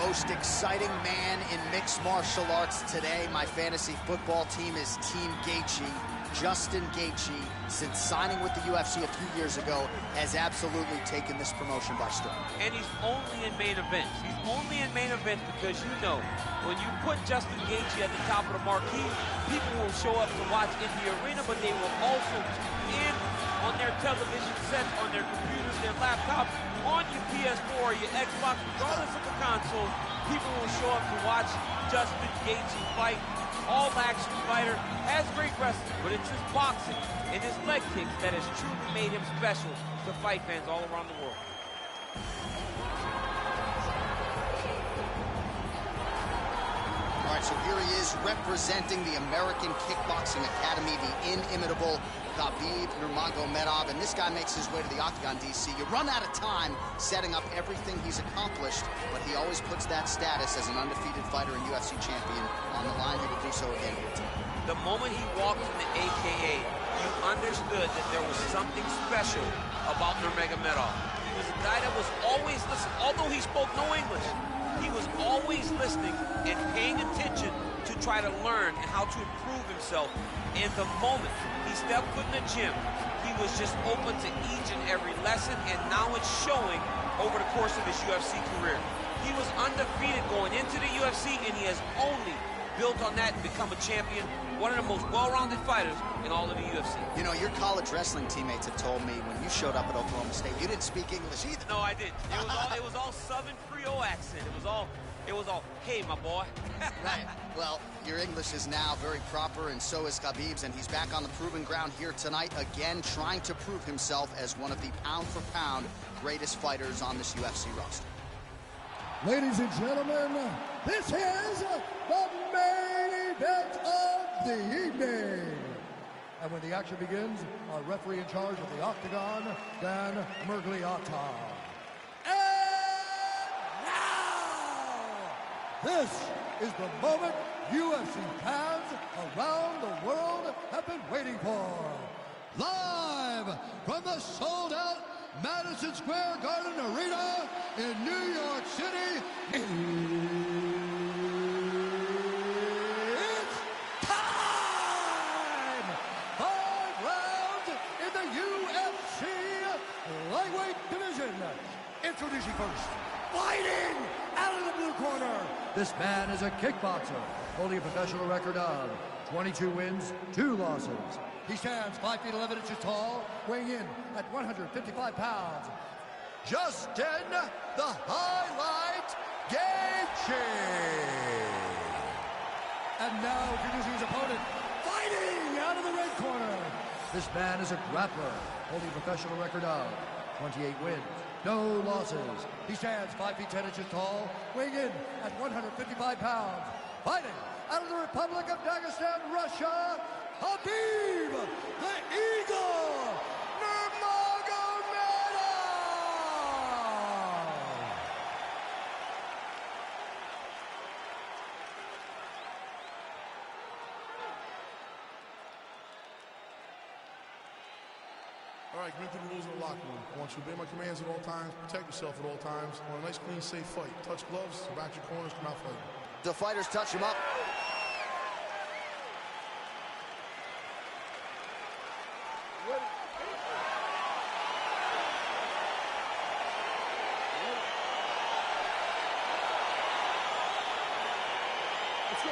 most exciting man in mixed martial arts today. My fantasy football team is Team Geiджи. Justin Geiджi, since signing with the UFC a few years ago, has absolutely taken this promotion by storm. And he's only in main events. He's only in main events because, you know, when you put Justin Geiджi at the top of the marquee, people will show up to watch in the arena, but they will also tune in on their television sets, on their computers, their laptops, on your PS4 or your Xbox, regardless of the console. People will show up to watch Justin Geiджi fight. All-action fighter, has great wrestling, but it's his boxing and his leg kicks that has truly made him special to fight fans all around the world. All right, so here he is representing the American Kickboxing Academy, the inimitable Habib Nurmagomedov, and this guy makes his way to the octagon, DC. You run out of time setting up everything he's accomplished, but he always puts that status as an undefeated fighter and UFC champion on the line. He will do so again here tonight. The moment he walked in the AKA, you understood that there was something special about Nurmagomedov. He was a guy that was always listening. Although he spoke no English, he was always listening and paying attention to try to learn and how to improve himself. And the moment he stepped foot in the gym, he was just open to each and every lesson, and now it's showing over the course of his UFC career. He was undefeated going into the UFC, and he has only built on that and become a champion, one of the most well-rounded fighters in all of the UFC. You know, your college wrestling teammates have told me when you showed up at Oklahoma State, you didn't speak English either. No, I didn't. It was all Southern Creole accent. It was all, hey, my boy. Right. Well, your English is now very proper, and so is Khabib's, and he's back on the proving ground here tonight, again, trying to prove himself as one of the pound-for-pound greatest fighters on this UFC roster. Ladies and gentlemen, this is the main event of the evening. And when the action begins, our referee in charge of the octagon, Dan Mergliata. And now, this is the moment UFC fans around the world have been waiting for. Live from the sold-out Madison Square Garden Arena in New York City, it's time! 5 rounds in the UFC lightweight division. Introducing first, fighting out of the blue corner. This man is a kickboxer, holding a professional record of 22 wins, 2 losses. He stands 5 feet 11 inches tall, weighing in at 155 pounds. Justin, the Highlight Geiджi. And now introducing his opponent, fighting out of the red corner. This man is a grappler, holding a professional record of 28 wins, no losses. He stands 5 feet 10 inches tall, weighing in at 155 pounds. Fighting out of the Republic of Dagestan, Russia, Habib, the Eagle, Nurmagomedov! All right, commit to the rules of the locker room. I want you to obey my commands at all times, protect yourself at all times. I want a nice, clean, safe fight. Touch gloves, back your corners, come out fighting. The fighters touch him up.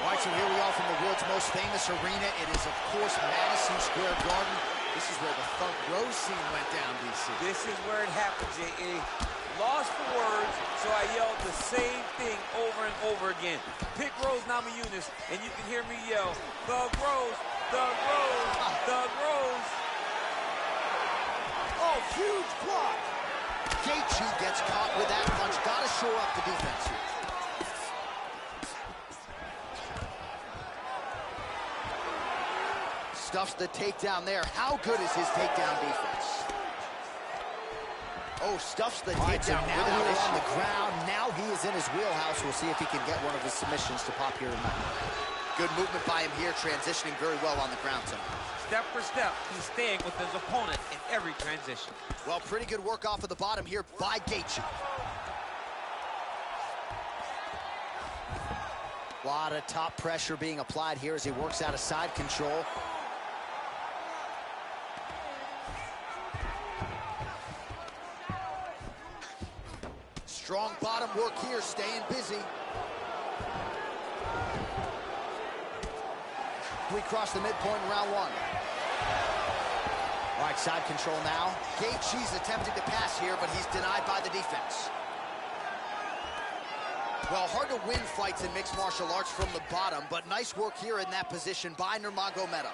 All right, so here we are from the world's most famous arena. It is, of course, Madison Square Garden. This is where the Thug Rose scene went down, DC. This is where it happened, J.A. Lost for words, so I yelled the same thing over and over again. Pick Rose Namajunas, and you can hear me yell, Thug Rose, Thug Rose, Thug Rose. Oh, huge block. Geiджi gets caught with that punch. Gotta shore up the defense here. Stuffs the takedown there. How good is his takedown defense? Oh, stuffs the takedown without issue. On the ground. Now he is in his wheelhouse. We'll see if he can get one of his submissions to pop here tonight. Good movement by him here, transitioning very well on the ground tonight. Step for step, he's staying with his opponent in every transition. Well, pretty good work off of the bottom here by Geiджi. A lot of top pressure being applied here as he works out of side control. Strong bottom work here, staying busy. We cross the midpoint in round one. All right, side control now. Geiji's attempting to pass here, but he's denied by the defense. Well, hard to win fights in mixed martial arts from the bottom, but nice work here in that position by Nurmagomedov.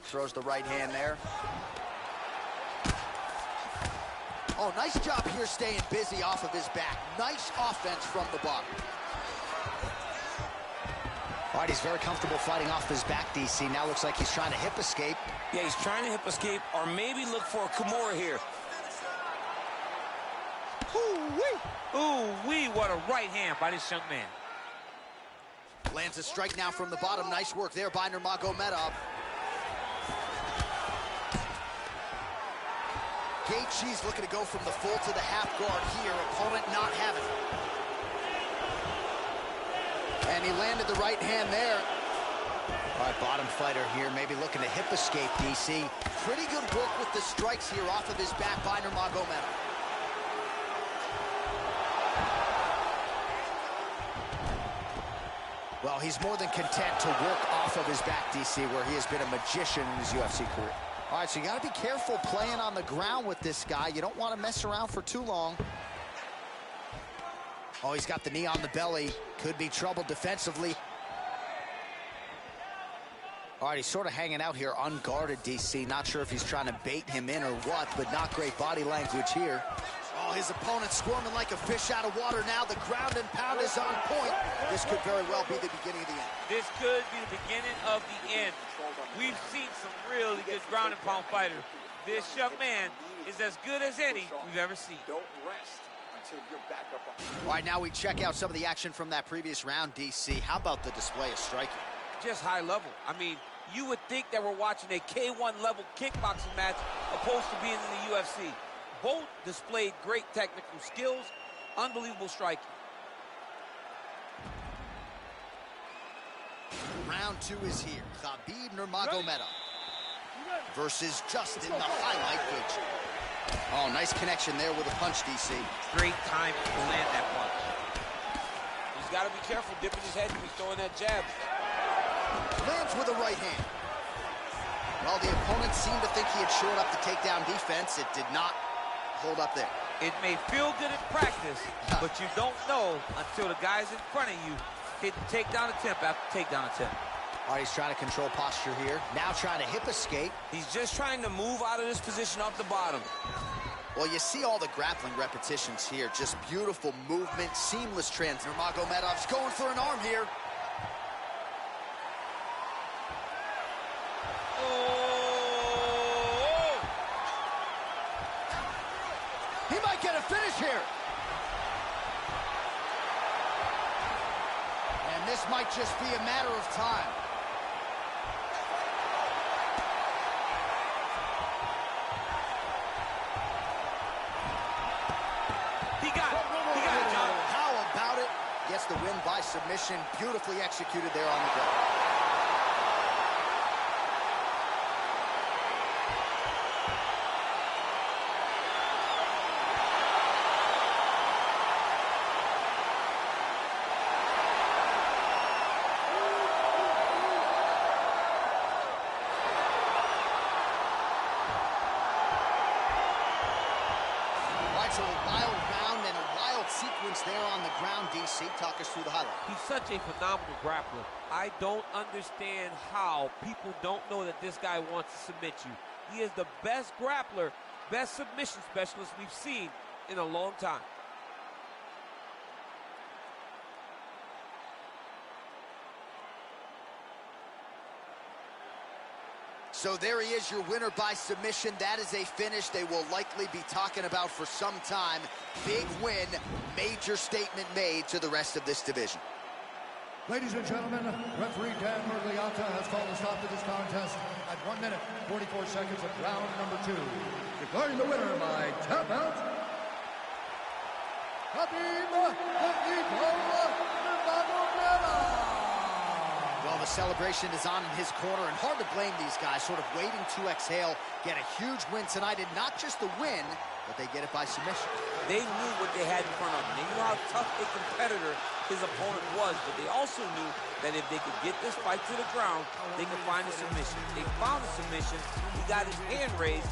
Throws the right hand there. Oh, nice job here staying busy off of his back. Nice offense from the bottom. All right, he's very comfortable fighting off his back, DC. Now looks like he's trying to hip escape. Yeah, he's trying to hip escape or maybe look for a Kimura here. Ooh-wee! Ooh-wee, what a right hand by this young man. Lands a strike now from the bottom. Nice work there by Nurmagomedov. Geiji's looking to go from the full to the half guard here. Opponent not having it. And he landed the right hand there. All right, bottom fighter here, maybe looking to hip escape, DC. Pretty good work with the strikes here off of his back by Nurmagomedov. Well, he's more than content to work off of his back, DC, where he has been a magician in his UFC career. All right, so you got to be careful playing on the ground with this guy. You don't want to mess around for too long. Oh, he's got the knee on the belly. Could be trouble defensively. All right, he's sort of hanging out here unguarded, DC. Not sure if he's trying to bait him in or what, but not great body language here. Oh, his opponent squirming like a fish out of water now. The ground and pound is on point. This could very well be the beginning of the end. This could be the beginning of the end. We've seen some really good ground and pound fighters. This young man is as good as any we've ever seen. Don't rest until you're back up on. All right, now we check out some of the action from that previous round, DC. How about the display of striking? Just high level. I mean, you would think that we're watching a K1 level kickboxing match opposed to being in the UFC. Both displayed great technical skills, unbelievable striking. Round two is here. Habib Nurmagomedov versus Justin, the highlight Geiji. Oh, nice connection there with a punch, DC. Great time to land that punch. He's got to be careful dipping his head when he's throwing that jab. Lands with a right hand. Well, the opponent seemed to think he had shored up the takedown defense. It did not hold up there. It may feel good in practice, but you don't know until the guy's in front of you hit the takedown attempt after takedown attempt. All right, he's trying to control posture here. Now trying to hip escape. He's just trying to move out of this position off the bottom. Well, you see all the grappling repetitions here. Just beautiful movement, seamless trans. Nurmagomedov's going for an arm here. He might get a finish here. And this might just be a matter of time. He got it, John. How about it? Gets the win by submission. Beautifully executed there on the ground. So a wild round and a wild sequence there on the ground, DC. Talk us through the highlight. He's such a phenomenal grappler. I don't understand how people don't know that this guy wants to submit you. He is the best grappler, best submission specialist we've seen in a long time. So there he is, your winner by submission. That is a finish they will likely be talking about for some time. Big win, major statement made to the rest of this division. Ladies and gentlemen, referee Dan Murgliata has called a stop to this contest at 1 minute, 44 seconds of round number 2. Declaring the winner by tap out, Hhabib Nurmagomedov. Well, the celebration is on in his corner, and hard to blame these guys, sort of waiting to exhale, get a huge win tonight, and not just the win, but they get it by submission. They knew what they had in front of them. They knew how tough a competitor his opponent was, but they also knew that if they could get this fight to the ground, they could find a submission. They found a submission. He got his hand raised,